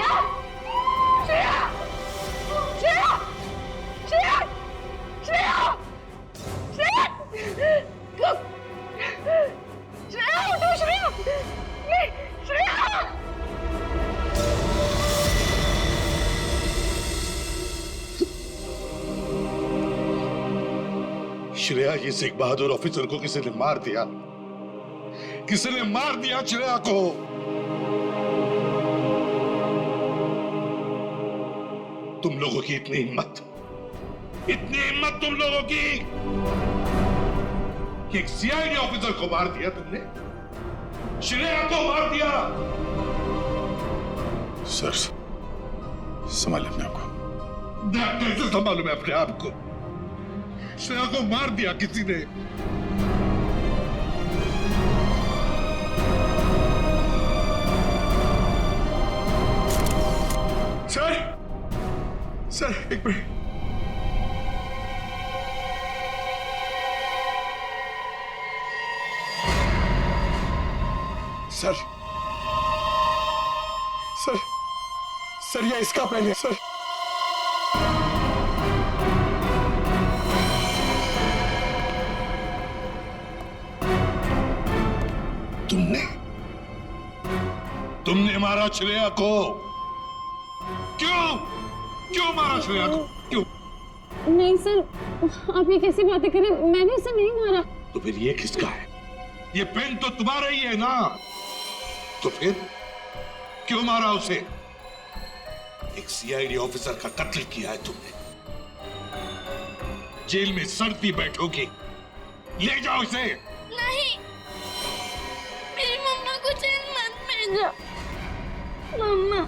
श्रेया, श्रेया, श्रेया, श्रेया, श्रेया, श्रेया, श्रेया, उठो श्रेया, नहीं, श्रेया। श्रेया, ये सिख बहादुर ऑफिसर को किसी ने मार दिया, किसी ने मार दिया श्रेया को। तुम लोगों की इतनी हिम्मत तुम लोगों की कि एक सीआईडी ऑफिसर को मार दिया तुमने, श्रेया को मार दिया। सर, संभालिए अपने आप को। कैसे संभालूं मैं अपने आप को? श्रेया को मार दिया किसी ने। सर एक मिनट। सर ये इसका प्लान है सर। तुमने मारा श्रेया को? क्यों मारा श्रेया को? क्यों? नहीं सर, आप ये कैसी बातें करें, मैंने उसे नहीं मारा। तो फिर ये किसका है? ये पेन तो तुम्हारा ही है ना, तो फिर क्यों मारा उसे? एक सीआईडी ऑफिसर का कत्ल किया है तुमने, जेल में सड़ती बैठोगी। ले जाओ इसे। नहीं, मेरी मम्मा को जेल मत भेजो। मम्मा,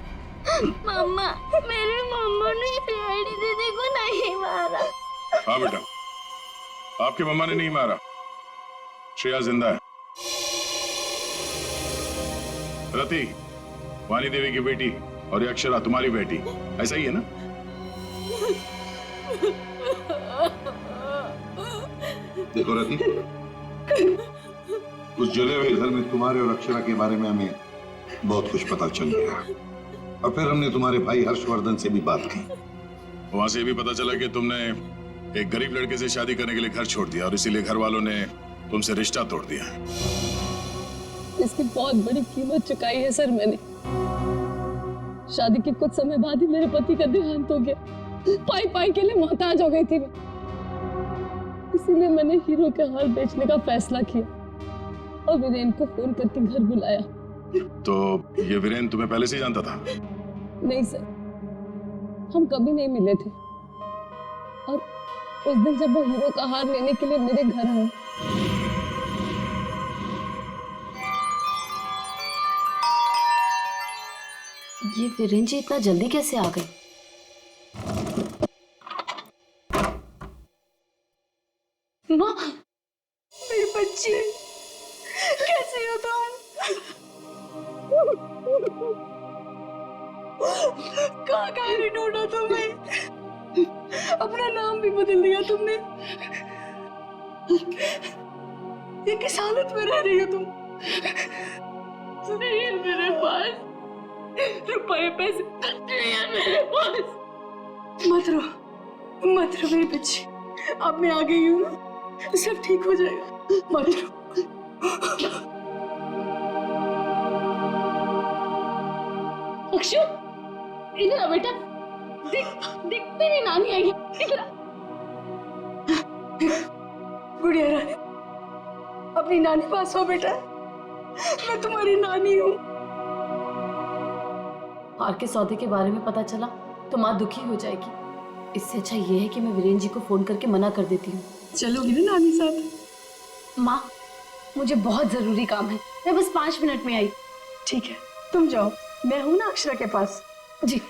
मेरी मम्मा ने सीआईडी दीदी को नहीं मारा। हाँ बेटा, आपकी मम्मा ने नहीं मारा, श्रेया जिंदा है। रति, वानी देवी की बेटी, और ये अक्षरा तुम्हारी बेटी, ऐसा ही है ना? देखो रति, उस जले हुए घर में तुम्हारे और अक्षरा के बारे में हमें बहुत कुछ पता चल गया, और फिर हमने तुम्हारे भाई हर्षवर्धन से भी बात की। वहां से भी पता चला कि तुमने एक गरीब लड़के से शादी करने के लिए घर छोड़ दिया, और इसीलिए घर वालों ने तुमसे रिश्ता तोड़ दिया। इसकी बहुत बड़ी कीमत चुकाई है सर मैंने। शादी के कुछ समय बाद ही मेरे पति का देहांत हो गया। पाई के लिए मोहताज हो गई थी मैं, इसीलिए मैंने हीरो के हार बेचने का फैसला किया और वीरेन को फोन करके घर बुलाया। तो ये वीरेन तुम्हें पहले से ही जानता था? नहीं सर, हम कभी नहीं मिले थे, और उस दिन जब वो हीरो का हार लेने के लिए मेरे घर आए, ये वीरेन जी इतना जल्दी कैसे आ गए? माँ, मेरी बच्ची, कैसे हो तुम? कहाँ नहीं ढूंढा तुम्हें? अपना नाम भी बदल दिया तुमने। ये किस हालत में रह रही हो तुम? नहीं है मेरे पास रुपए पैसे, नहीं है मेरे पास। मत रो मेरी बच्ची, अब मैं आ गई हूँ ना, सब ठीक हो जाएगा, मत रो। अक्षु, इधर आ बेटा, देख तेरी नानी आई है, इधर आ। गुड़िया रानी, अपनी नानी पास हो बेटा, मैं तुम्हारी नानी हूँ। हार के सौदे के बारे में पता चला तो माँ दुखी हो जाएगी। इससे अच्छा ये है कि मैं वीरेन जी को फोन करके मना कर देती हूँ। चलोगी ना नानी साथ? माँ, मुझे बहुत जरूरी काम है, मैं बस 5 मिनट में आई। ठीक है, तुम जाओ, मैं हूं ना अक्षरा के पास। जी।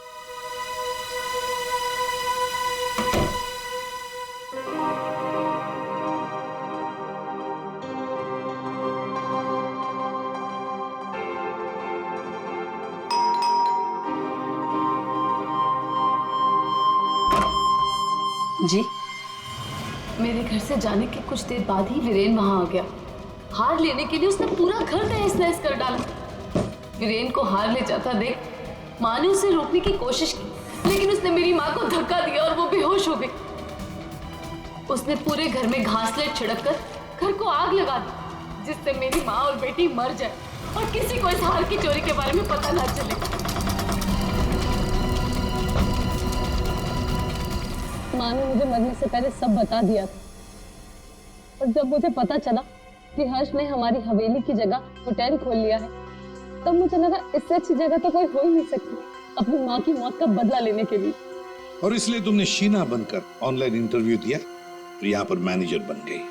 जी, मेरे घर से जाने के कुछ देर बाद ही वीरेन वहां आ गया। हार लेने के लिए उसने पूरा घर तहस नहस कर डाला। वीरेन को हार ले जाता देख माँ ने उसे रोकने की कोशिश की, लेकिन उसने मेरी माँ को धक्का दिया और वो बेहोश हो गई। उसने पूरे घर में घासलेट छिड़क कर घर को आग लगा दी, जिससे मेरी माँ और बेटी मर जाए और किसी को इस हार की चोरी के बारे में पता ना चले। माँ ने मुझे मरने से पहले सब बता दिया था, और जब मुझे पता चला कि हर्ष ने हमारी हवेली की जगह होटल खोल लिया है, तब मुझे लगा इससे अच्छी जगह तो कोई हो ही नहीं सकती अपनी माँ की मौत का बदला लेने के लिए। और इसलिए तुमने शीना बनकर ऑनलाइन इंटरव्यू दिया और यहाँ पर मैनेजर बन गई।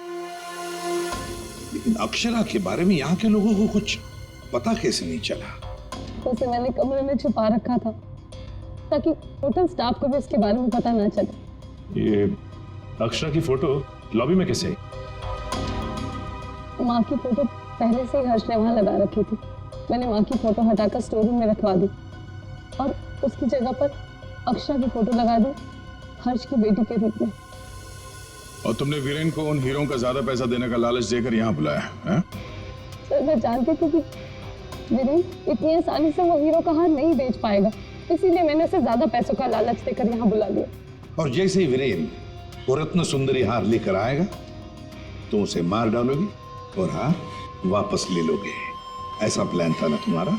लेकिन अक्षरा के बारे में यहाँ के लोगों को कुछ पता कैसे नहीं चला? उसे मैंने कमरे में छुपा रखा था ताकि होटल स्टाफ को भी उसके बारे में पता ना चले। ये अक्षरा की फोटो लॉबी में कैसे आई? माँ की फोटो पहले से ही हर्ष ने वहां लगा रखी थी। मैंने माँ की फोटो हटाकर स्टोर रूम में रखवा दी और उसकी जगह पर अक्षरा की फोटो लगा दी, हर्ष की बेटी के रूप में। और तुमने वीरेन को उन हीरों का ज्यादा पैसा देने का लालच देकर यहाँ बुलाया है? सर, मैं जानती थी कि वीरेन इतनी आसानी से वो हीरो का हार नहीं बेच पाएगा, इसीलिए मैंने उसे ज्यादा पैसों का लालच देकर यहाँ बुला लिया। और जैसे ही वीरेन वो रत्न सुंदरी हार लेकर आएगा तो उसे मार डालोगे और हार वापस ले लोगे। ऐसा प्लान था ना तुम्हारा?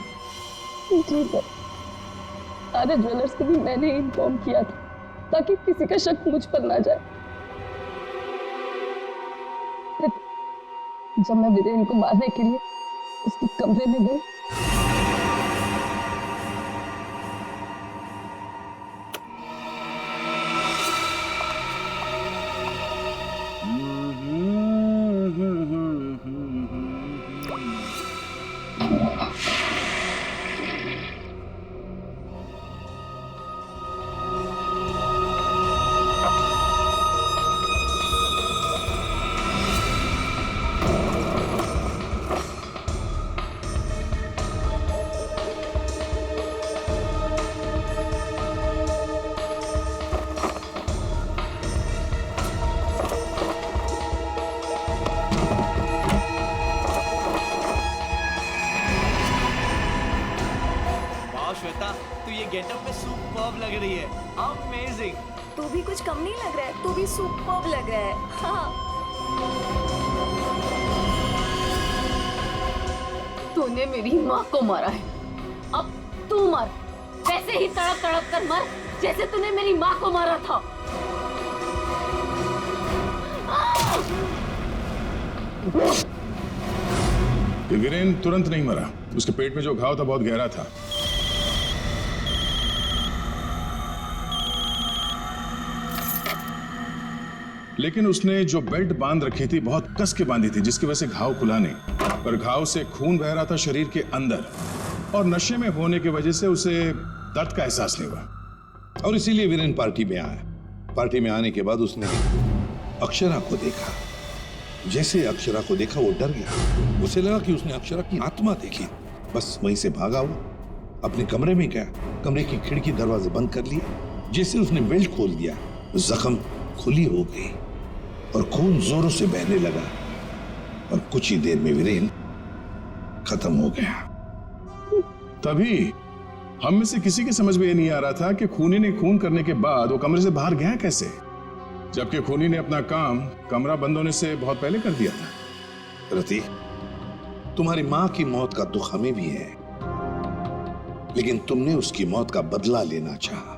जी सर, सारे ज्वेलर्स को भी मैंने इन्फॉर्म किया था ताकि किसी का शक मुझ पर ना जाए। फिर जब मैं वीरेन को मारने के लिए उसके कमरे में गई, श्वेता, तू ये गेटअप में सुपर्ब लग रही है। अमेजिंग। तू भी कुछ कम नहीं लग रहा है, तू भी सुपर्ब लग रहा है। हाँ। तूने मेरी माँ को मारा है, अब तू मर, वैसे ही तड़प तड़प कर मर जैसे तूने मेरी माँ को मारा था। वीरेन तुरंत नहीं मरा, उसके पेट में जो घाव था बहुत गहरा था। लेकिन उसने जो बेल्ट बांध रखी थी बहुत कस के बांधी थी, जिसकी वजह से घाव खुला नहीं, पर घाव से खून बह रहा था शरीर के अंदर, और नशे में होने की वजह से उसे दर्द का एहसास नहीं हुआ। और इसीलिए वीरेन पार्टी में आया। पार्टी में आने के बाद उसने अक्षरा को देखा। जैसे अक्षरा को देखा वो डर गया। उसे लगा कि उसने अक्षरा की आत्मा देखी। बस वहीं से भागा हुआ अपने कमरे में गया, कमरे की खिड़की दरवाजे बंद कर लिए। जैसे उसने बेल्ट खोल दिया, जख्म खुली हो गई और खून जोरों से बहने लगा, और कुछ ही देर में वीरेन खत्म हो गया। तभी हम में से किसी की समझ में ये नहीं आ रहा था कि खूनी ने खून करने के बाद वो कमरे से बाहर गया कैसे, जबकि खूनी ने अपना काम कमरा बंद होने से बहुत पहले कर दिया था। रति, तुम्हारी मां की मौत का दुख हमें भी है, लेकिन तुमने उसकी मौत का बदला लेना चाहा,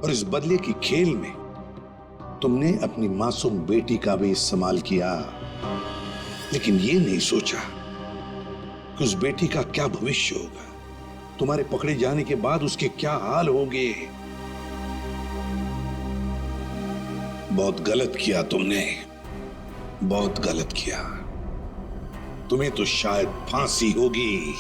और इस बदले की खेल में तुमने अपनी मासूम बेटी का भी इस्तेमाल किया। लेकिन ये नहीं सोचा कि उस बेटी का क्या भविष्य होगा, तुम्हारे पकड़े जाने के बाद उसके क्या हाल होंगे। बहुत गलत किया तुमने, बहुत गलत किया। तुम्हें तो शायद फांसी होगी।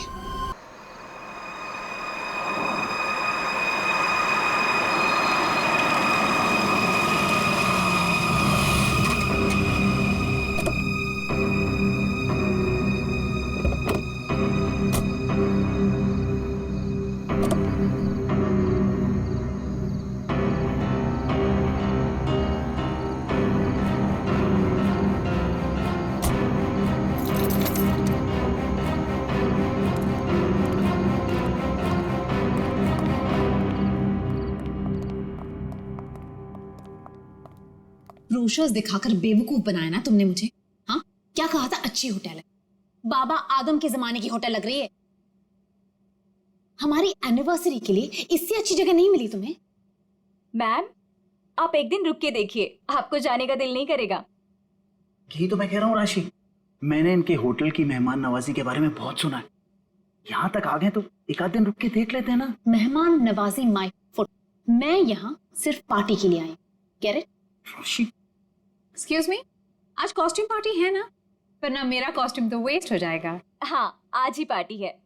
ब्रोशर्स दिखाकर बेवकूफ बनाया ना तुमने मुझे। हाँ, क्या कहा था? अच्छी होटल है, बाबा आदम के जमाने की होटल लग रही है। हमारी एनिवर्सरी के लिए इससे अच्छी जगह नहीं मिली तुम्हें? मैम, आप एक दिन रुक के देखिए, आपको जाने का दिल नहीं करेगा। यही तो मैं कह रहा हूँ राशि, मैंने इनके होटल की मेहमान नवाजी के बारे में बहुत सुना है। यहाँ तक आ गए तो एक आध दिन रुक के देख लेते हैं ना। मेहमान नवाजी माय फुट, मैं यहाँ सिर्फ पार्टी के लिए आई। Get it? Rashi, excuse me, आज कॉस्ट्यूम पार्टी है ना? वरना मेरा कॉस्ट्यूम तो वेस्ट हो जाएगा। हाँ, आज ही पार्टी है।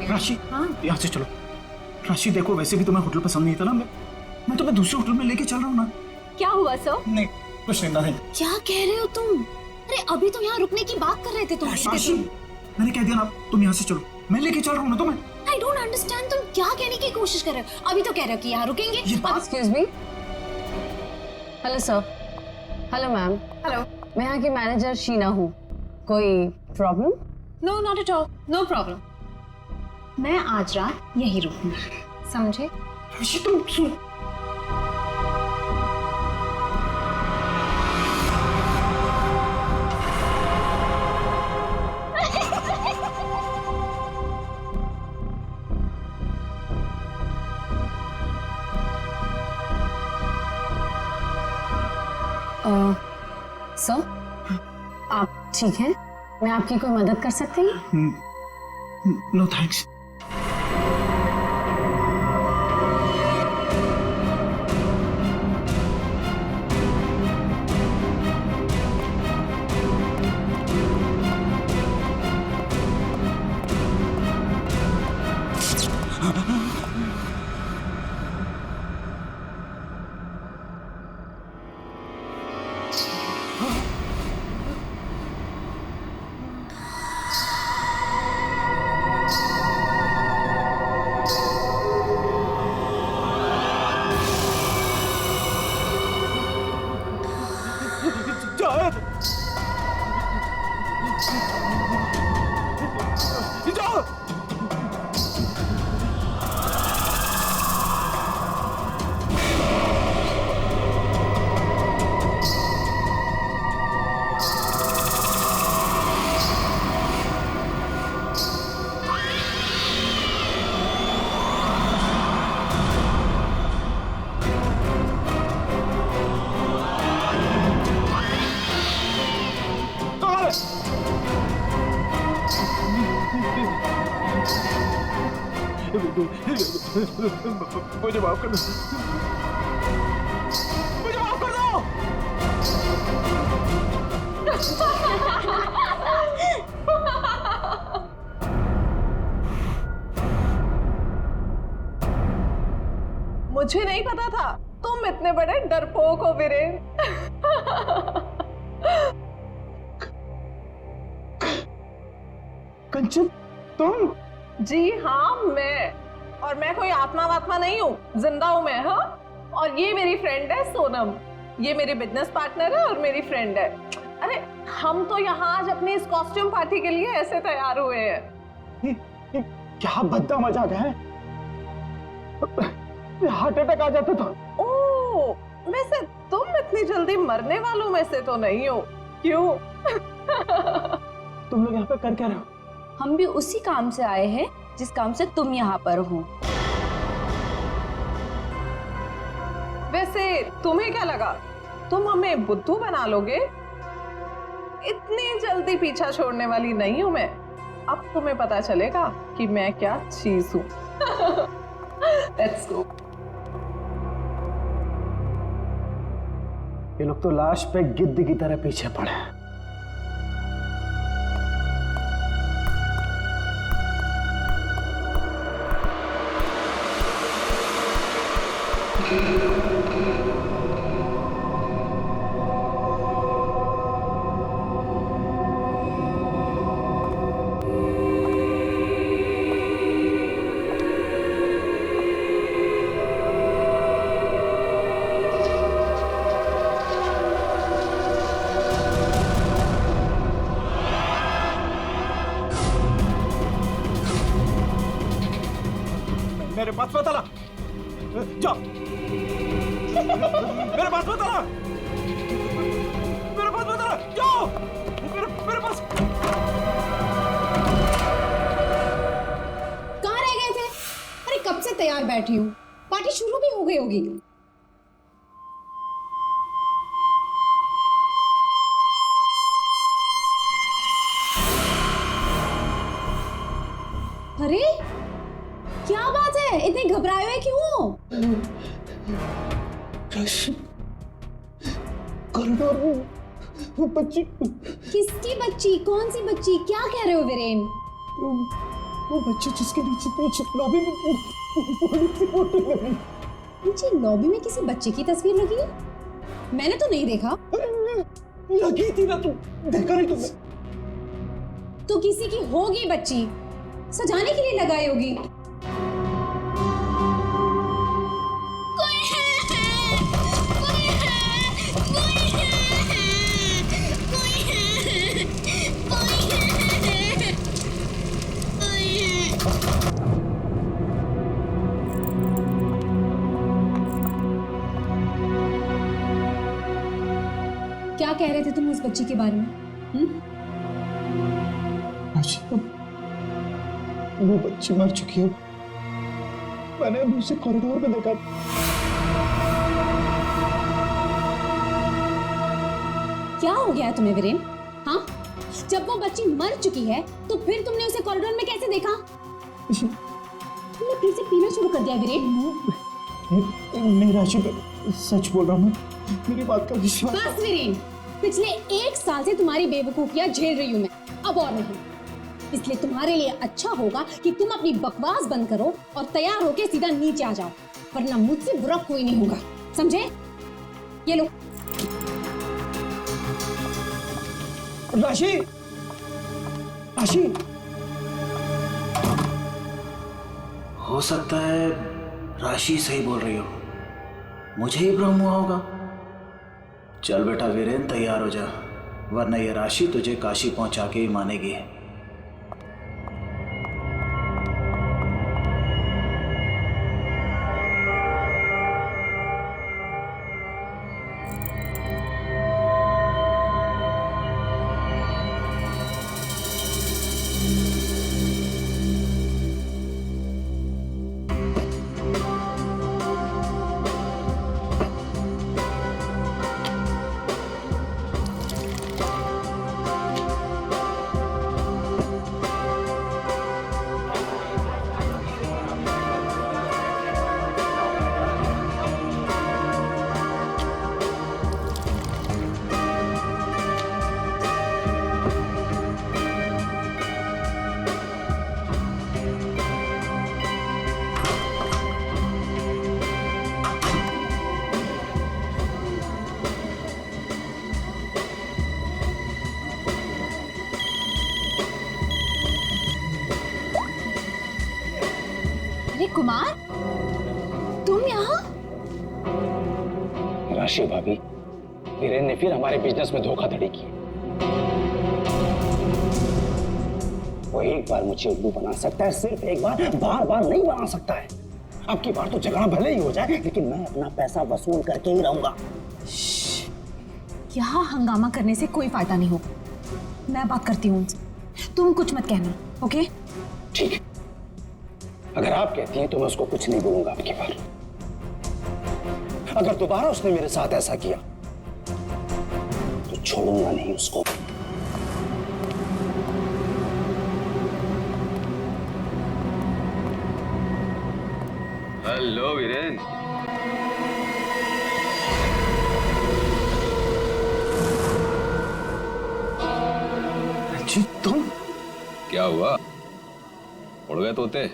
राशि, हाँ? यहाँ से चलो। राशि देखो, वैसे भी तुम्हें होटल पसंद नहीं था ना, मैं तुम्हें दूसरे होटल में लेके चल रहा हूँ ना। क्या हुआ सर? नहीं, कुछ नहीं। क्या कह रहे हो तुम? अरे अभी तो यहाँ रुकने की बात कर रहे थे तुम। राशि, मैंने कह दिया ना, तुम यहाँ से चलो, मैं लेके चल रहा हूँ ना तुम्हें। आई डोंट अंडरस्टैंड, तुम क्या कहने की कोशिश कर रहे हो? अभी तो कह रहे हो कि यहाँ रुकेंगे। Excuse me. Hello sir. Hello ma'am. Hello. मैं यहाँ की मैनेजर शीना हूँ। कोई problem? No, not at all, no problem. मैं आज रात यहीं रुकूंगी, समझे? राशि, तुम सुन। सर, आप ठीक हैं? मैं आपकी कोई मदद कर सकती हूँ? No thanks. मुझे माफ कर दो, मुझे माफ कर दो। मुझे नहीं पता था तुम इतने बड़े डरपोक हो वीरेन। कंचन, तुम? जी हाँ, मैं। और मैं कोई आत्मा वात्मा नहीं हूँ, जिंदा हूँ मैं। हाँ, और ये मेरी फ्रेंड है सोनम, ये मेरी बिजनेस पार्टनर है और मेरी फ्रेंड है। अरे हम तो यहाँ आज अपनी इस कॉस्ट्यूम पार्टी के लिए ऐसे तैयार हुए हैं। ये क्या भद्दा मजाक है? हार्ट अटैक आ जाता था। ओह, वैसे तुम इतनी जल्दी मरने वालों में से तो नहीं हो, क्यों? तुम लोग यहाँ पे कर क्या रहे हो? हम भी उसी काम से आए हैं जिस काम से तुम यहाँ पर हो। वैसे तुम्हें क्या लगा तुम हमें बुद्धू बना लोगे? इतनी जल्दी पीछा छोड़ने वाली नहीं हूं मैं। अब तुम्हें पता चलेगा कि मैं क्या चीज हूं। Let's go. ये लोग तो लाश पे गिद्ध की तरह पीछे पड़े हैं। मेरे पास पता ला, जाओ मेरे पास मत आना, मेरे पास मत आना, जाओ, मेरे पास। कहाँ रह गए थे? अरे कब से तैयार बैठी हूँ, पार्टी शुरू भी हो गई होगी। अरे क्या बात है, इतने घबराए हुए क्यों? कॉरिडोर में वो बच्ची। किसकी बच्ची? कौन सी बच्ची? क्या कह रहे हो वीरेन? वो बच्ची जिसके नीचे लॉबी में नीचे लॉबी में किसी बच्चे की तस्वीर लगी है? मैंने तो नहीं देखा। लगी थी ना, तू देखा नहीं तुमने? तो किसी की होगी बच्ची, सजाने के लिए लगाई होगी। क्या कह रहे थे तुम उस बच्ची के बारे में? वो बच्ची मर चुकी है, मैंने अभी उसे कॉरिडोर में देखा। क्या हो गया तुम्हें वीरेन? हाँ, जब वो बच्ची मर चुकी है तो फिर तुमने उसे कॉरिडोर में कैसे देखा? तुमने फिर से पीना शुरू कर दिया वीरेन? नहीं राशि, सच बोल रहा हूँ, मेरी बात का विश्वास। बस वीरेन, पिछले 1 साल से तुम्हारी बेवकूफियां झेल रही हूं मैं, अब और नहीं। इसलिए तुम्हारे लिए अच्छा होगा कि तुम अपनी बकवास बंद करो और तैयार होके सीधा नीचे आ जाओ, वरना मुझसे बुरा कोई नहीं होगा, समझे? ये लो। राशि, राशि, हो सकता है राशि सही बोल रही हो, मुझे ही भ्रम हुआ होगा। चल बेटा वीरेन, तैयार हो जा, वरना ये राशि तुझे काशी पहुंचा के ही मानेगी। कुमार, तुम यहाँ? राशि भाभी, वीरेन ने फिर हमारे बिजनेस में धोखाधड़ी की। वो एक बार मुझे उल्लू बना सकता है, सिर्फ एक बार, बार बार नहीं बना सकता है। अब की बार तो झगड़ा भले ही हो जाए, लेकिन मैं अपना पैसा वसूल करके ही रहूंगा। यहाँ हंगामा करने से कोई फायदा नहीं होगा, मैं बात करती हूँ उनसे, तुम कुछ मत कहना, ओके? ठीक है, अगर आप कहती हैं तो मैं उसको कुछ नहीं बोलूंगा आपकी बार। अगर दोबारा उसने मेरे साथ ऐसा किया तो छोड़ूंगा नहीं उसको। हेलो वीरेन। जी तुम? क्या हुआ, उड़ गए तोते?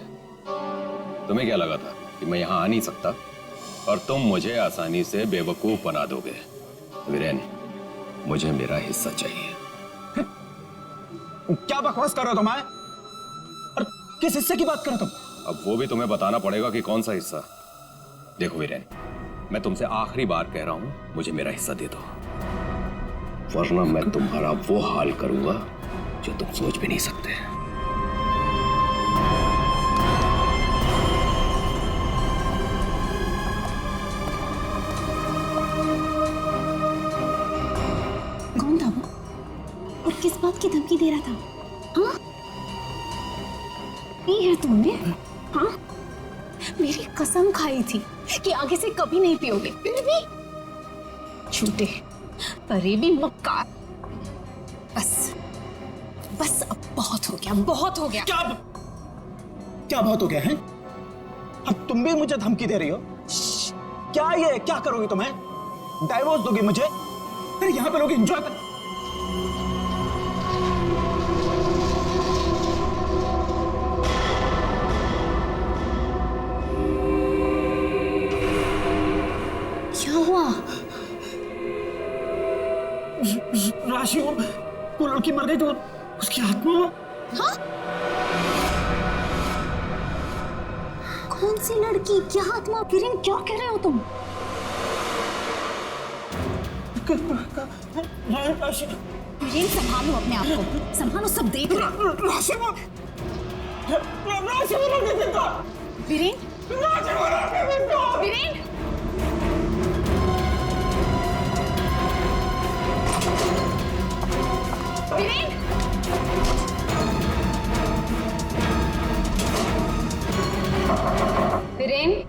तुम्हें क्या लगा था कि मैं यहां आ नहीं सकता और तुम मुझे आसानी से बेवकूफ बना दोगे? वीरेन, मुझे मेरा हिस्सा चाहिए। क्या बकवास कर रहे हो तुम? और किस हिस्से की बात कर रहे हो तुम? अब वो भी तुम्हें बताना पड़ेगा कि कौन सा हिस्सा। देखो वीरेन, मैं तुमसे आखिरी बार कह रहा हूं, मुझे मेरा हिस्सा दे दो, वरना मैं तुम्हारा वो हाल करूंगा जो तुम सोच भी नहीं सकते। धमकी दे रहा था? हाँ, पी है तुमने? हाँ, मेरी कसम खाई थी कि आगे से कभी नहीं पियोगे, फिर भी झूठे, फरेबी मक्कार। बस बस अब बहुत हो गया, बहुत हो गया। क्या बहुत हो गया है? अब तुम भी मुझे धमकी दे रही हो? क्या ये क्या करोगी तुम्हें? डाइवोर्स दोगी मुझे? अरे यहाँ पे लोग एंजॉय कर। क्या हुआ? राशि, वो लड़की मर गई तो उसकी आत्मा। हाँ? कौन सी लड़की? क्या आत्मा? किरण, क्या कह रहे हो तुम? वीरेन, संभालो अपने आप को, संभालो, सब देख रहे हैं। वीरेन, वीरेन, वीरेन, वीरेन,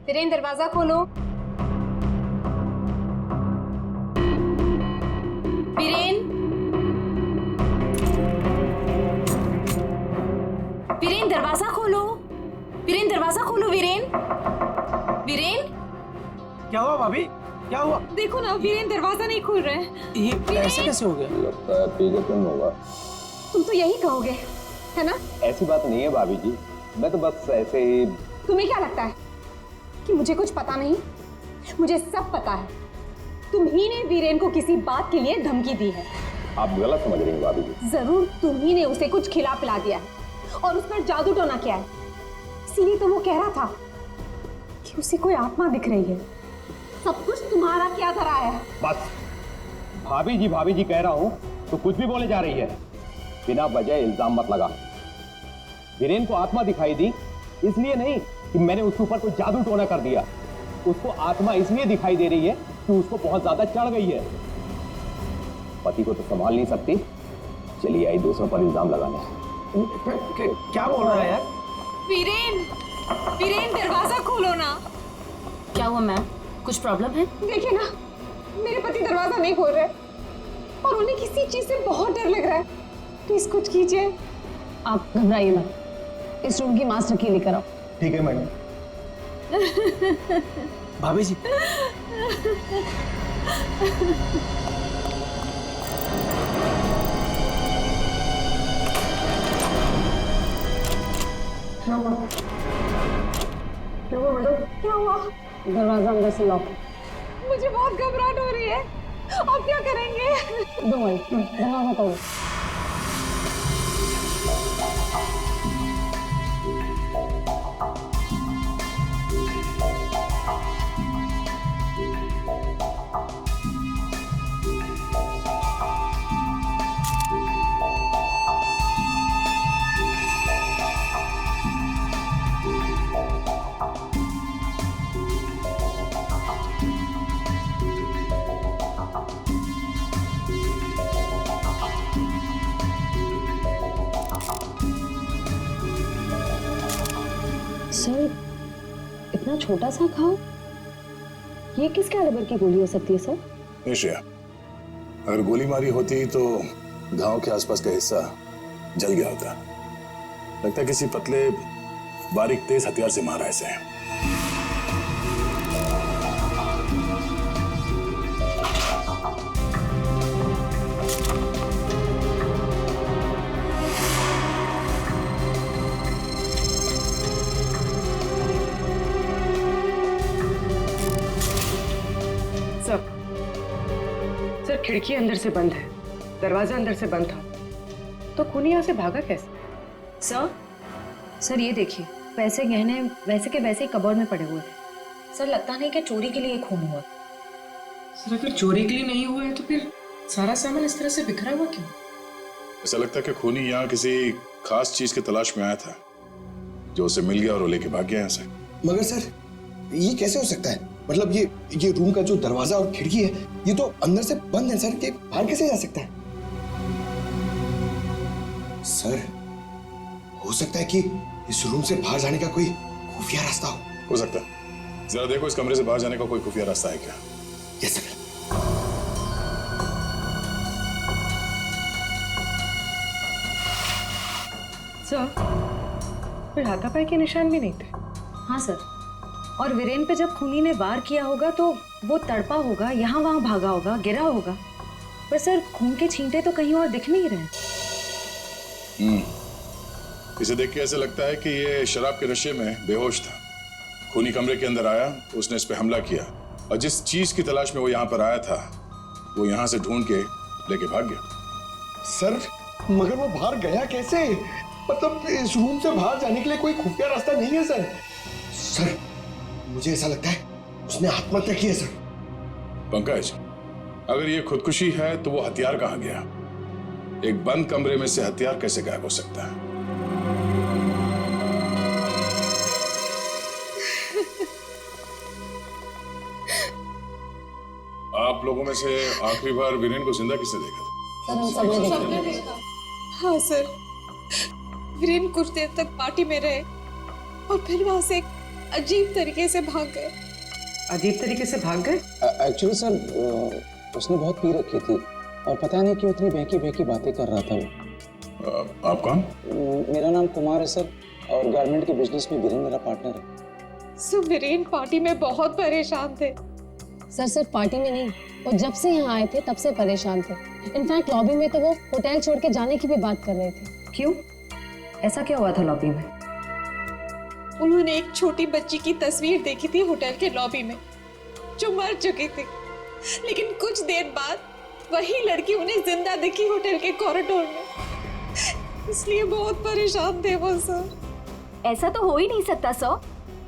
वीरेन, दरवाजा खोलो। वीरेन, वीरेन, दरवाजा खोलो। वीरेन, दरवाजा खोलो। वीरेन, वीरेन, क्या हुआ भाभी? क्या हुआ? देखो ना, वीरेन दरवाजा नहीं खोल रहे हैं। ये ऐसे कैसे हो गया? लगता है पी के तुम होगा। तुम तो यही कहोगे, है ना? ऐसी बात नहीं है भाभी जी, मैं तो बस ऐसे ही। तुम्हें क्या लगता है कि मुझे कुछ पता नहीं? मुझे सब पता है। तुम ही ने वीरेन को किसी बात के लिए धमकी दी है। आप गलत समझ रही हैं भाभी जी। जरूर तुम ही ने उसे कुछ खिला पिला दिया है और उस पर जादू टोना किया है। इसीलिए तो वो कह रहा था कि उसे कोई आत्मा दिख रही है। सब कुछ तुम्हारा क्या धरा है? बस भाभी जी कह रहा हूं तो कुछ भी बोले जा रही है। बिना वजह इल्जाम मत लगा। वीरेन को आत्मा दिखाई दी इसलिए नहीं कि मैंने उसके ऊपर कोई जादू टोना कर दिया। उसको आत्मा इसलिए दिखाई दे रही है कि उसको बहुत ज्यादा चढ़ गई है। पति को तो संभाल नहीं सकती, चलिए आई दूसरों पर इल्जाम लगाने। क्या बोल रहा है यार? वीरेन, वीरेन, दरवाजा खोलो ना। क्या हुआ मैम, कुछ प्रॉब्लम है? देखिए ना, मेरे पति दरवाजा नहीं खोल रहे और उन्हें किसी चीज से बहुत डर लग रहा है। प्लीज कुछ कीजिए। आप घबराइए मत, इस रूम की मास्टर की लेकर आओ। ठीक है मैडम। भाभी जी, क्या हुआ? दरवाजा अंदर से लॉक। मुझे बहुत घबराहट हो रही है। अब क्या करेंगे? दरवाजा तोड़ो। सर, इतना छोटा सा घाव, ये किस कैलिबर की गोली हो सकती है सर? निश्चय, अगर गोली मारी होती तो घाव के आसपास का हिस्सा जल गया होता। लगता है किसी पतले बारीक तेज हथियार से मारा ऐसे। सर, खिड़की अंदर से बंद है, दरवाजा अंदर से बंद था, तो खूनी यहाँ से भागा कैसे? सर ये देखिए, पैसे गहने वैसे के वैसे कबर्ड में पड़े हुए थे। सर लगता नहीं कि चोरी के लिए खून हुआ। सर अगर चोरी के लिए नहीं हुआ है तो फिर सारा सामान इस तरह से बिखरा हुआ क्यों? ऐसा लगता है कि खूनी यहाँ किसी खास चीज की तलाश में आया था, जो उसे मिल गया और वो लेके भाग गया यहाँ से। मगर सर, ये कैसे हो सकता है? मतलब ये रूम का जो दरवाजा और खिड़की है ये तो अंदर से बंद है सर, के बाहर कैसे जा सकता है? सर हो सकता है कि इस रूम से बाहर जाने का कोई खुफिया रास्ता हो सकता है। जरा देखो इस कमरे से बाहर जाने का कोई खुफिया रास्ता है क्या? Yes sir. सर, फिर हाथापाई के निशान भी नहीं थे। हाँ सर, और वीरेन पे जब खूनी ने वार किया होगा तो वो तड़पा होगा, यहाँ वहां भागा होगा, गिरा होगा, पर सर खून के छींटे तो कहीं और दिख नहीं रहे। इसे देख के ऐसा लगता है कि ये शराब के नशे में बेहोश था। खूनी कमरे के अंदर आया, उसने इस पे हमला किया और जिस चीज की तलाश में वो यहाँ पर आया था वो यहाँ से ढूंढ के लेके भाग गया। सर मगर वो बाहर गया कैसे? मतलब इस रूम से बाहर जाने के लिए कोई खुफिया रास्ता नहीं है सर। सर मुझे ऐसा लगता है उसने आत्महत्या की है सर। पंकज, अगर ये खुदकुशी है तो वो हथियार कहाँ गया? एक बंद कमरे में से हथियार कैसे गायब हो सकता है? आप लोगों में से आखिरी बार वीरेन को जिंदा किसने देखा था? सर हम सबने देखा। हाँ सर, वीरेन कुछ देर तक पार्टी में रहे और फिर वहां से एक अजीब तरीके से भाग गए। अजीब तरीके से भाग गए? एक्चुअली सर उसने बहुत पी रखी थी और पता नहीं क्यों इतनी बहकी बहकी बातें कर रहा था वो। आप कौन? मेरा नाम कुमार है सर और गारमेंट के बिजनेस में वीरेन मेरा पार्टनर है। सो वीरेन पार्टी में बहुत परेशान थे। सर सिर्फ पार्टी में नहीं, वो जब से यहाँ आए थे तब से परेशान थे। इनफैक्ट लॉबी में तो वो होटल छोड़ के जाने की भी बात कर रहे थे। क्यों? ऐसा क्या हुआ था लॉबी में? उन्होंने एक छोटी बच्ची की तस्वीर देखी थी होटल के लॉबी में जो मर चुकी थी, लेकिन कुछ देर बाद वही लड़की उन्हें जिंदा दिखी होटल के कॉरिडोर में। इसलिए बहुत परेशान थे वो सर। ऐसा तो हो ही नहीं सकता सर।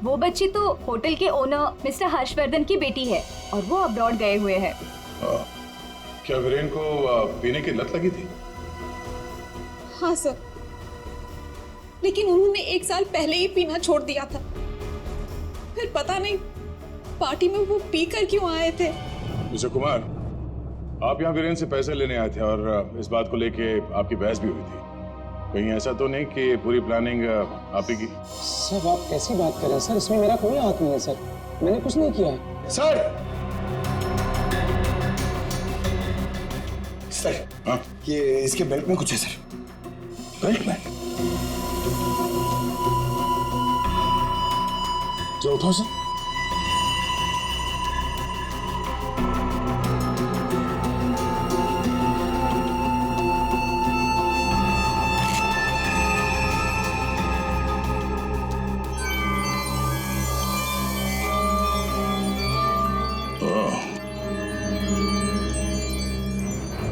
वो बच्ची तो होटल के ओनर मिस्टर हर्षवर्धन की बेटी है और वो अब्रॉड गए हुए हैं। क्या वीरेन को पीने की लत लगी थी? हाँ सर, लेकिन उन्होंने 1 साल पहले ही पीना छोड़ दिया था। फिर पता नहीं पार्टी में वो पीकर क्यों आए थे। मिस्टर कुमार, आप यहाँ वीरेन से पैसे लेने आए थे और इस बात को लेके आपकी बहस भी हुई थी। कहीं ऐसा तो नहीं कि पूरी प्लानिंग आप ही की? सर आप कैसी बात कर रहे हैं सर, इसमें मेरा कोई हाथ नहीं है सर, मैंने कुछ नहीं किया है। सर सर हाँ? ये इसके बेल्ट में कुछ है सर। बेल्ट में? जो उठाओ सर।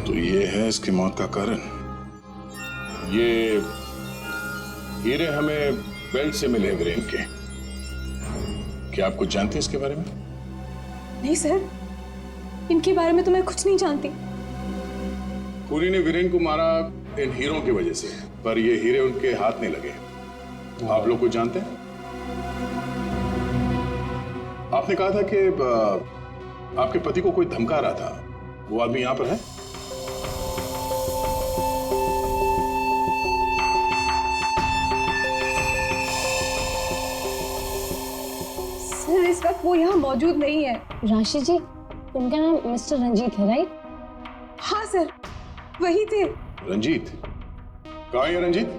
तो ये है इसकी मौत का कारण। ये हीरे हमें बेल्ट से मिले वीरेन के। क्या आप कुछ जानते हैं इसके बारे में? नहीं सर, इनके बारे में तो मैं कुछ नहीं जानती। खूनी ने वीरेन को मारा इन हीरों की वजह से, पर ये हीरे उनके हाथ नहीं लगे। आप लोग कुछ जानते हैं? आपने कहा था कि आपके पति को कोई धमका रहा था, वो आदमी यहाँ पर है? सर इस वक्त वो यहाँ मौजूद नहीं है। राशि जी, उनका नाम मिस्टर रंजीत है राइट? हाँ सर, वही थे। रंजीत? कहाँ है रंजीत?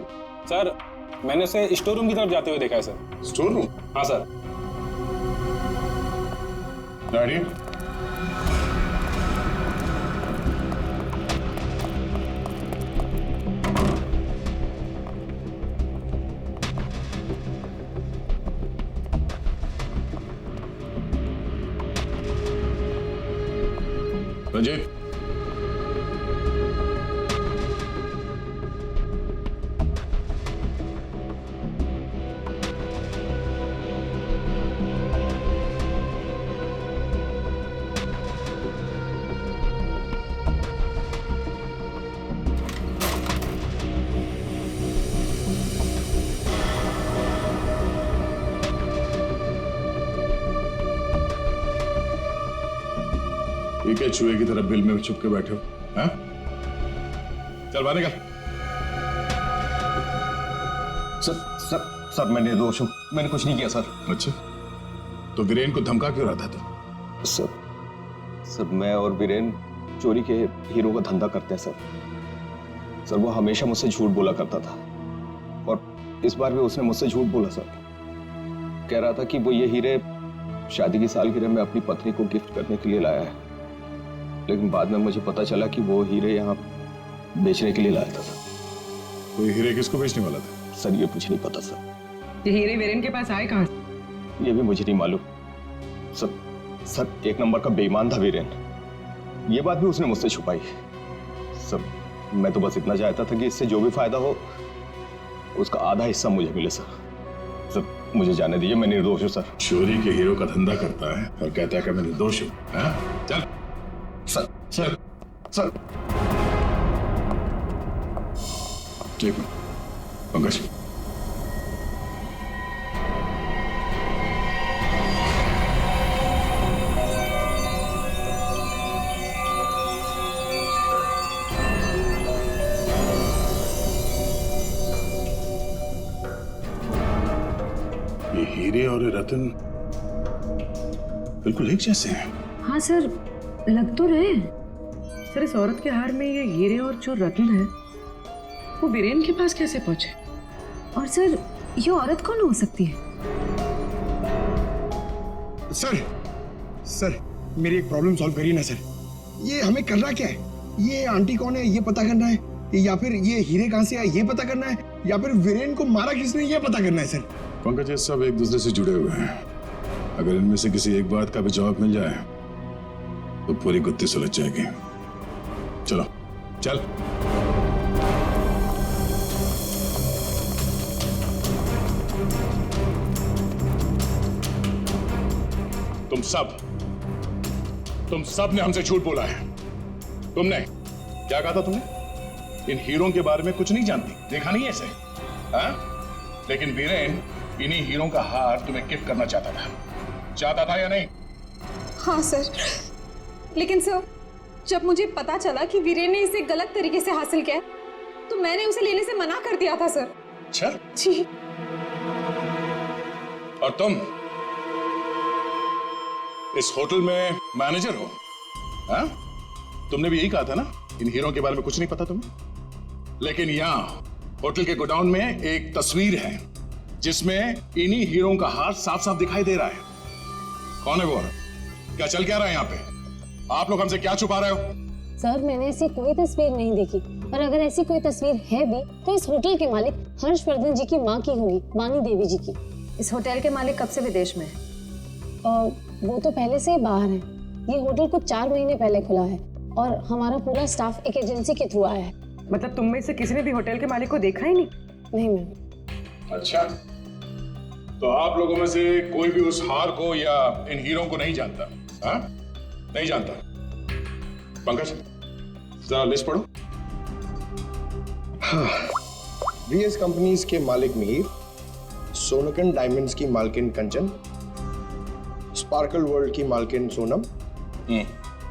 सर मैंने उसे स्टोर रूम की तरफ जाते हुए देखा है सर। Store room? हाँ सर। डैडी? रंजीत? के चूहे की तरफ बिल में छुप के बैठे हो? हाँ? चल बाहर निकल। सर मैं निर्दोष हूं, मैंने कुछ नहीं किया सर। अच्छा, तो वीरेन को धमका क्यों रहा था तू? सर मैं और वीरेन चोरी के हीरो का धंधा करते हैं सर। वो हमेशा मुझसे झूठ बोला करता था और इस बार भी उसने मुझसे झूठ बोला सर। कह रहा था कि वो ये हीरे शादी की सालगिरह में अपनी पत्नी को गिफ्ट करने के लिए लाया है, लेकिन बाद में मुझे पता चला कि वो हीरे यहाँ बेचने के लिए लाया था। वो हीरे किसको बेचने वाला था? सर ये कुछ नहीं पता सर। ये हीरे वीरेन के पास आए कहाँ से? ये भी मुझे नहीं मालूम सर। एक नंबर का बेईमान था वीरेन, ये बात भी उसने मुझसे छुपाई। सर मैं तो बस इतना चाहता था कि इससे जो भी फायदा हो उसका आधा हिस्सा मुझे मिले सर। मुझे जाने दीजिए, मैं निर्दोष हूँ सर। चोरी के हीरो का धंधा करता है और कहता है कि मैं निर्दोष हूँ। चल सर ठीक है पंकज। ये हीरे और रतन बिल्कुल एक जैसे हैं। हाँ सर, लग तो रहे। सर इस औरत के हार में ये हीरे और जो रत्न है वो वीरेन के पास कैसे पहुंचे? और सर ये औरत कौन हो सकती है? सर मेरी एक प्रॉब्लम सॉल्व करिए ना सर। ये हमें करना क्या है? ये आंटी कौन है ये पता करना है, या फिर ये हीरे कहां से आए ये पता करना है, या फिर वीरेन को मारा किसने ये पता करना है सर। पंकज ये सब एक दूसरे से जुड़े हुए हैं। अगर इनमें से किसी एक बात का भी जवाब मिल जाए तो पूरी गुत्थी सुलझ जाएगी। चलो चल। तुम सब ने हमसे झूठ बोला है। तुमने क्या कहा था? तुमने इन हीरों के बारे में कुछ नहीं जानती, देखा नहीं ऐसे? हाँ? लेकिन वीरेन इन्हीं हीरों का हार तुम्हें गिफ्ट करना चाहता था या नहीं? हाँ सर, लेकिन सर जब मुझे पता चला कि वीरेन ने इसे गलत तरीके से हासिल किया तो मैंने उसे लेने से मना कर दिया था सर। अच्छा जी। और तुम इस होटल में मैनेजर हो? हाँ? तुमने भी यही कहा था ना इन हीरों के बारे में कुछ नहीं पता तुम्हें। लेकिन यहाँ होटल के गोडाउन में एक तस्वीर है जिसमें इन्हीं हीरों का हार साफ साफ दिखाई दे रहा है। कौन है वो? क्या चल क्या रहा है यहाँ पे? आप लोग हमसे क्या छुपा रहे हो? सर मैंने ऐसी कोई तस्वीर नहीं देखी, और अगर ऐसी कोई तस्वीर है भी तो इस होटल के मालिक हर्षवर्धन जी की माँ की होगी, वानी देवी जी की। इस होटल के मालिक कब से विदेश में है? वो तो पहले से ही बाहर है। ये होटल कुछ 4 महीने पहले खुला है और हमारा पूरा स्टाफ एक एजेंसी के थ्रू आया है। मतलब तुम में से किसी ने भी होटल के मालिक को देखा ही नहीं? नहीं मैम। अच्छा, तो आप लोगों में से कोई भी उस हार को या इन हीरों को नहीं जानता? हाँ? नहीं जानता? पंकज जरा लिस्ट पढ़ो। हाँ, वीएस कंपनीज के मालिक मीर, सोनकन डायमंड्स की मालकिन कंचन, स्पार्कल वर्ल्ड की मालकिन सोनम।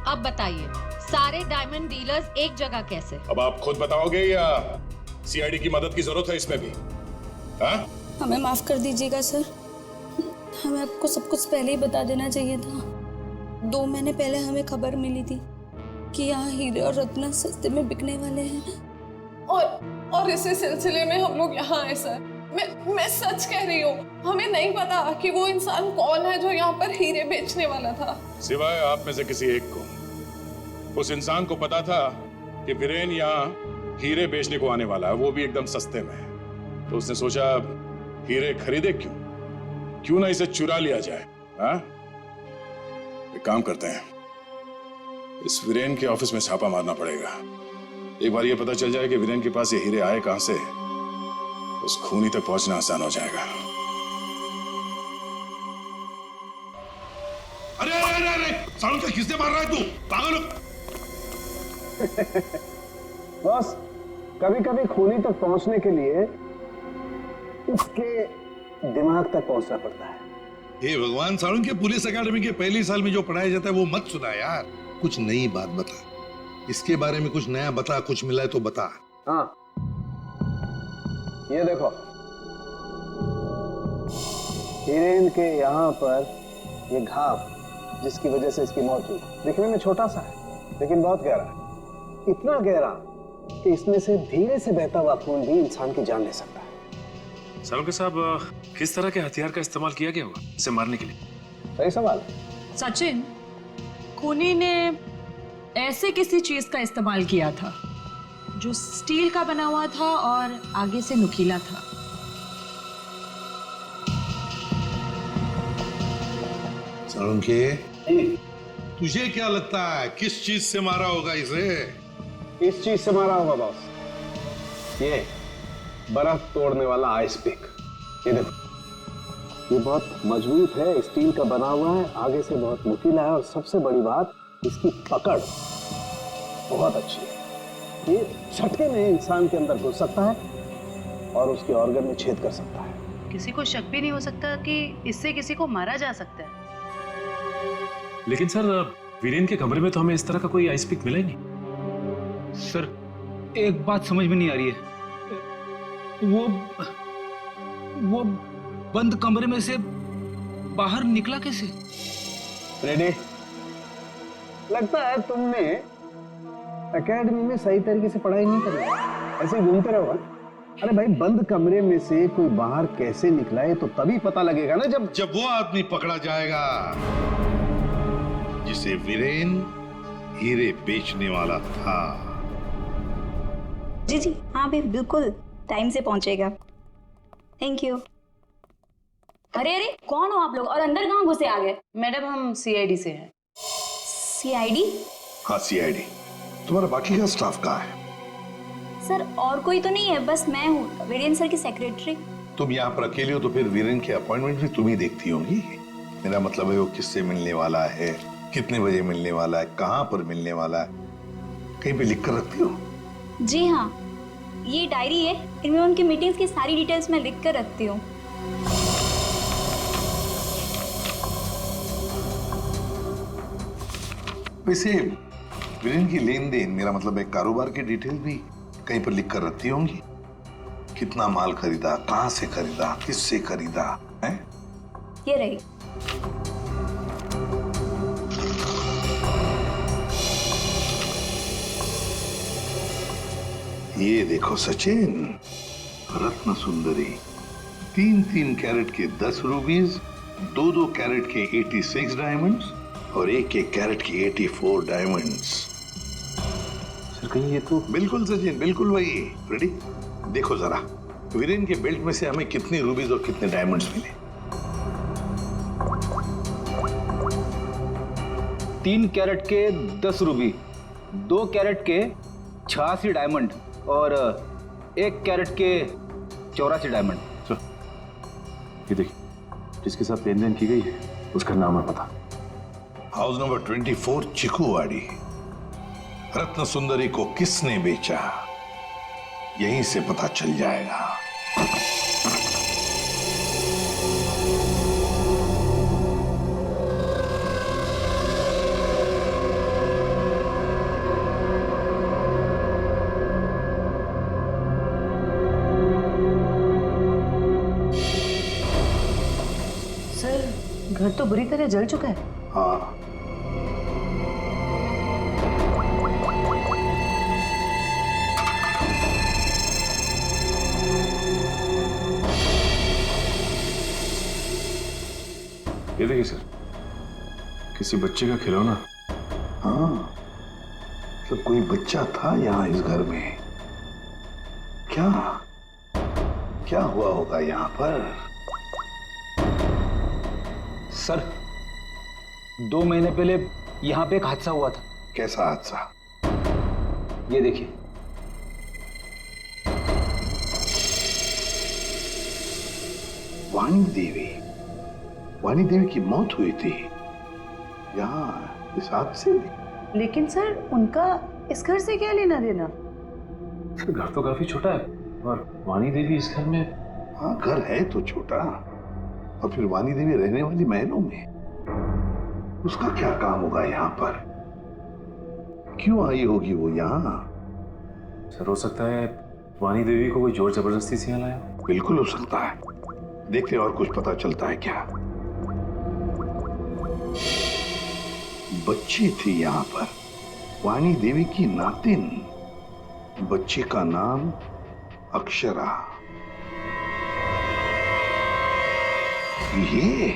अब बताइए सारे डायमंड डीलर्स एक जगह कैसे? अब आप खुद बताओगे या सीआईडी की मदद की जरूरत है इसमें भी? हाँ? हमें माफ कर दीजिएगा सर, हमें आपको सब कुछ पहले ही बता देना चाहिए था। 2 महीने पहले हमें खबर मिली थी कि यहाँ हीरे और रत्न सस्ते में बिकने वाले हैं, और इसी सिलसिले में हम लोग यहाँ आए सर। मैं सच कह रही हूँ, हमें नहीं पता कि वो इंसान कौन है जो यहाँ पर हीरे बेचने वाला था। सिवाय आप में से किसी एक को उस इंसान को पता था कि वीरेन यहाँ हीरे बेचने को आने वाला है, वो भी एकदम सस्ते में। तो उसने सोचा हीरे खरीदे क्यों ना इसे चुरा लिया जाए। हाँ? एक काम करते हैं, इस वीरेन के ऑफिस में छापा मारना पड़ेगा। एक बार ये पता चल जाए कि वीरेन के पास ये हीरे आए कहां से, उस खूनी तक पहुंचना आसान हो जाएगा। अरे सालों से किसने मार रहा है तू? पागल हो? बॉस, कभी कभी खूनी तक पहुंचने के लिए उसके दिमाग तक पहुंचना पड़ता है। हे भगवान, सालुन के पुलिस अकेडमी के पहले साल में जो पढ़ाया जाता है वो मत सुना यार। कुछ नई बात बता, इसके बारे में कुछ नया बता, कुछ मिला है तो बता। हाँ, ये देखो, हिरेन के यहाँ पर ये घाव जिसकी वजह से इसकी मौत हुई, दिखने में छोटा सा है लेकिन बहुत गहरा है। इतना गहरा कि इसमें से धीरे से बहता हुआ खून भी इंसान की जान ले सकता है। सालुंके साहब, किस तरह के हथियार का इस्तेमाल किया गया होगा इसे मारने के लिए? सही सवाल। सचिन, खूनी ने ऐसे किसी चीज का इस्तेमाल किया था जो स्टील का बना हुआ था और आगे से नुकीला था। सालुंके, तुझे क्या लगता है किस चीज से मारा होगा इसे? इस चीज से मारा होगा बॉस, ये बर्फ तोड़ने वाला आइस पिक। ये देखो, ये बहुत मजबूत है, स्टील का बना हुआ है, आगे से बहुत नुकीला है और सबसे बड़ी बात इसकी पकड़ बहुत अच्छी है। ये झटके में इंसान के अंदर घुस सकता है और उसके ऑर्गन में छेद कर सकता है। किसी को शक भी नहीं हो सकता कि इससे किसी को मारा जा सकता है। लेकिन सर, वीरेन के कमरे में तो हमें इस तरह का कोई आइस पिक मिला ही नहीं। सर, एक बात समझ में नहीं आ रही है, वो बंद कमरे में से बाहर निकला कैसे? रेडी? लगता है तुमने एकेडमी में सही तरीके से पढ़ाई नहीं करी, ऐसे ही घूमते रहो। अरे भाई, बंद कमरे में से कोई बाहर कैसे निकला है तो तभी पता लगेगा ना जब वो आदमी पकड़ा जाएगा जिसे वीरेन हीरे बेचने वाला था। जी जी हाँ भाई, बिल्कुल टाइम से पहुंचेगा। Thank you. अरे अरे, कौन हो आप लोग और अंदर कहाँ घुसे आ गए? मैडम, हम सीआईडी से हैं। सीआईडी? हाँ, सीआईडी। तुम्हारा बाकी का स्टाफ कहाँ है? सर, और कोई तो नहीं है, बस मैं हूँ, वीरेन सर की सेक्रेटरी। तुम यहाँ पर अकेले हो तो फिर वीरेन के अपॉइंटमेंट भी तुम ही देखती होंगी। मेरा मतलब है वो किससे मिलने वाला है, कितने बजे मिलने वाला है, कहाँ पर मिलने वाला है, कहीं पे लिख कर रखती हो? जी हाँ, ये डायरी है, इनमें उनकी मीटिंग्स की सारी डिटेल्स मैं लिख कर रखती हूँ। वैसे वीरेन की लेन देन, मेरा मतलब है कारोबार की डिटेल भी कहीं पर लिख कर रखती होंगी। कितना माल खरीदा, कहाँ से खरीदा, किससे खरीदा है? ये रही। ये देखो सचिन, रत्न सुंदरी, 3-3 कैरेट के 10 रूबीज, 2-2 कैरेट के 86 डायमंड्स और 1-1 कैरेट की 84 डायमंड्स। सर, कहीं ये तो बिल्कुल सचिन, बिल्कुल वही। रेडी? देखो जरा, वीरेन के बेल्ट में से हमें कितनी रूबीज और कितने डायमंड्स मिले? 3 कैरेट के 10 रूबी, 2 कैरेट के 86 डायमंड और 1 कैरेट के 84 डायमंड। सर, ये देखिए, जिसके साथ लेन देन की गई है उसका नाम है पता। House number 24, चिकुवाड़ी। रत्न सुंदरी को किसने बेचा, यहीं से पता चल जाएगा। सर, घर तो बुरी तरह जल चुका है। हाँ, ये देखिए सर, किसी बच्चे का खिलौना। हाँ, तो कोई बच्चा था यहाँ इस घर में। क्या क्या हुआ होगा यहाँ पर? सर, 2 महीने पहले यहाँ पे एक हादसा हुआ था। कैसा हादसा? ये देखिए, वाणी देवी की मौत हुई थी यहाँ इस हादसे में। लेकिन सर, उनका इस घर से क्या लेना देना? सर, घर तो काफी छोटा है और वाणी देवी इस घर में। हाँ, घर है तो छोटा, और फिर वाणी देवी रहने वाली महलों में, उसका क्या काम होगा यहाँ पर? क्यों आई होगी वो यहाँ? सर हो सकता है वानी देवी को कोई जोर जबरदस्ती से यहाँ लाया। बिल्कुल हो सकता है, देखते और कुछ पता चलता है क्या। बच्ची थी यहाँ पर, वानी देवी की नातिन। बच्ची का नाम अक्षरा। ये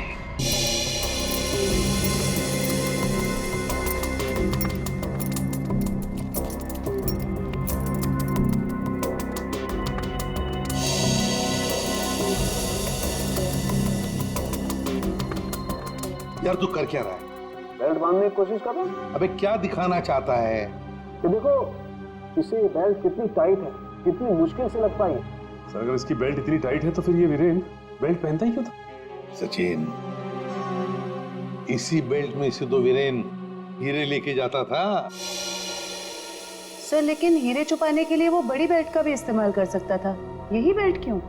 यार तू कर क्या रहा है? बेल्ट बांधने की कोशिश कर रहा हूं। अबे क्या दिखाना चाहता है? कि देखो इसे बेल्ट कितनी टाइट है, कितनी मुश्किल से लग पाई। सर अगर इसकी बेल्ट इतनी टाइट है तो फिर ये वीरेन बेल्ट पहनता ही क्यों था? सचिन, इसी बेल्ट में से तो वीरेन हीरे लेके जाता था। सर लेकिन हीरे छुपाने के लिए वो बड़ी बेल्ट का भी इस्तेमाल कर सकता था, यही बेल्ट क्यों?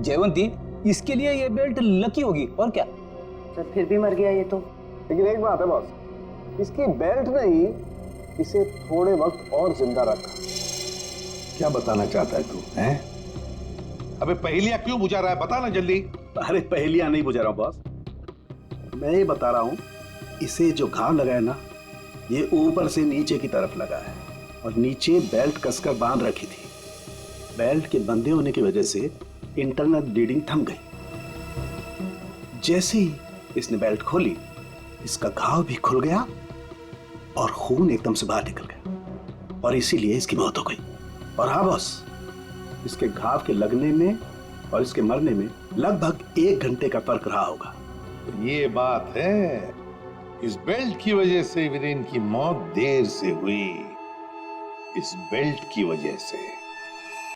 जयवंती, इसके लिए ये बेल्ट लकी होगी और क्या। सर फिर भी मर गया ये तो। लेकिन एक बात है बॉस, इसकी बेल्ट ने ही इसे थोड़े वक्त और जिंदा रखा। क्या बताना चाहता है तू? हैं? अबे पहेलियां क्यों बुझा रहा है? बता ना जल्दी। अरे पहेलियां नहीं बुझा रहा हूं बॉस, मैं ये बता रहा हूं इसे जो घाव लगा है ना, ये ऊपर से नीचे की तरफ लगा है और नीचे बेल्ट कसकर बांध रखी थी। बेल्ट के बंधे होने की वजह से इंटरनल ब्लीडिंग थम गई। जैसे ही इसने बेल्ट खोली, इसका घाव भी खुल गया और खून एकदम से बाहर निकल गया और इसीलिए इसकी मौत हो गई। और हाँ बॉस, इसके घाव के लगने में और इसके मरने में लगभग 1 घंटे का फर्क रहा होगा। ये बात है, इस बेल्ट की वजह से वीरेन की मौत देर से हुई। इस बेल्ट की वजह से।